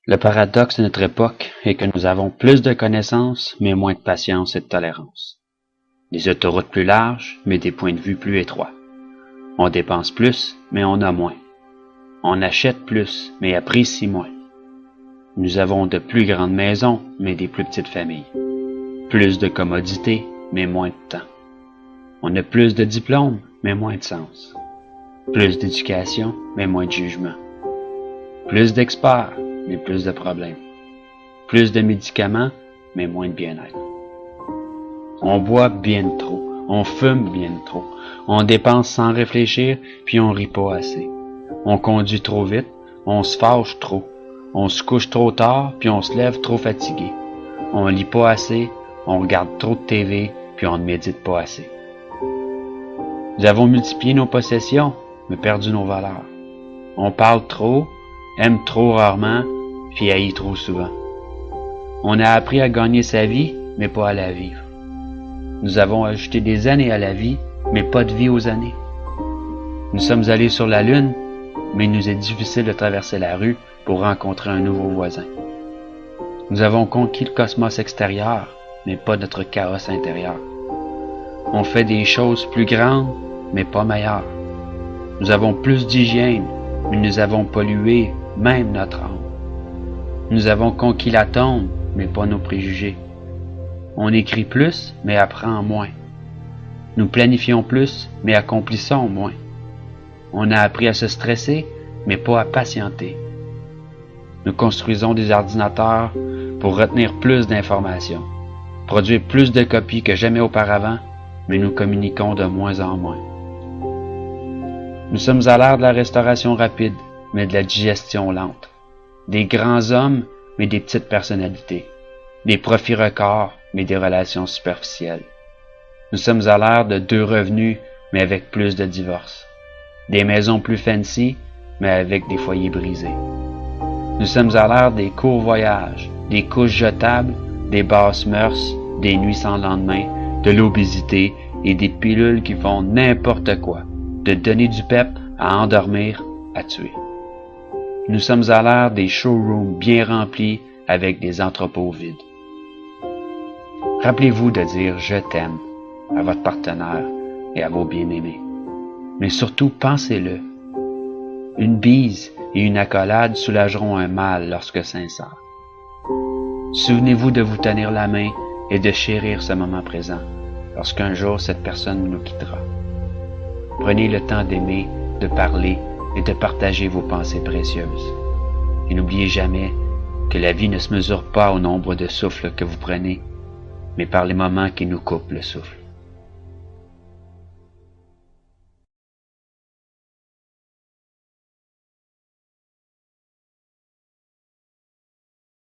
Le paradoxe de notre époque est que nous avons plus de connaissances, mais moins de patience et de tolérance. Des autoroutes plus larges, mais des points de vue plus étroits. On dépense plus, mais on a moins. On achète plus, mais apprécie moins. Nous avons de plus grandes maisons, mais des plus petites familles. Plus de commodités, mais moins de temps. On a plus de diplômes, mais moins de sens. Plus d'éducation, mais moins de jugement. Plus d'experts, mais plus de problèmes. Plus de médicaments, mais moins de bien-être. On boit bien trop, on fume bien trop, on dépense sans réfléchir, puis on rit pas assez. On conduit trop vite, on se fâche trop, on se couche trop tard, puis on se lève trop fatigué. On lit pas assez, on regarde trop de TV, puis on ne médite pas assez. Nous avons multiplié nos possessions, mais perdu nos valeurs. On parle trop, aime trop rarement, puis haït trop souvent. On a appris à gagner sa vie, mais pas à la vivre. Nous avons ajouté des années à la vie, mais pas de vie aux années. Nous sommes allés sur la Lune, mais il nous est difficile de traverser la rue pour rencontrer un nouveau voisin. Nous avons conquis le cosmos extérieur, mais pas notre chaos intérieur. On fait des choses plus grandes, mais pas meilleures. Nous avons plus d'hygiène, mais nous avons pollué même notre âme. Nous avons conquis l'atome, mais pas nos préjugés. On écrit plus, mais apprend moins. Nous planifions plus, mais accomplissons moins. On a appris à se stresser, mais pas à patienter. Nous construisons des ordinateurs pour retenir plus d'informations, produire plus de copies que jamais auparavant, mais nous communiquons de moins en moins. Nous sommes à l'ère de la restauration rapide, mais de la digestion lente. Des grands hommes, mais des petites personnalités. Des profits records, mais des relations superficielles. Nous sommes à l'ère de 2 revenus, mais avec plus de divorces. Des maisons plus fancy, mais avec des foyers brisés. Nous sommes à l'ère des courts voyages, des couches jetables, des basses mœurs, des nuits sans lendemain, de l'obésité et des pilules qui font n'importe quoi, de donner du pep à endormir, à tuer. Nous sommes à l'ère des showrooms bien remplis avec des entrepôts vides. Rappelez-vous de dire « je t'aime » à votre partenaire et à vos bien-aimés. Mais surtout, pensez-le. Une bise et une accolade soulageront un mal lorsque sincère. Souvenez-vous de vous tenir la main et de chérir ce moment présent lorsqu'un jour cette personne nous quittera. Prenez le temps d'aimer, de parler et de partager vos pensées précieuses. Et n'oubliez jamais que la vie ne se mesure pas au nombre de souffles que vous prenez, mais par les moments qui nous coupent le souffle.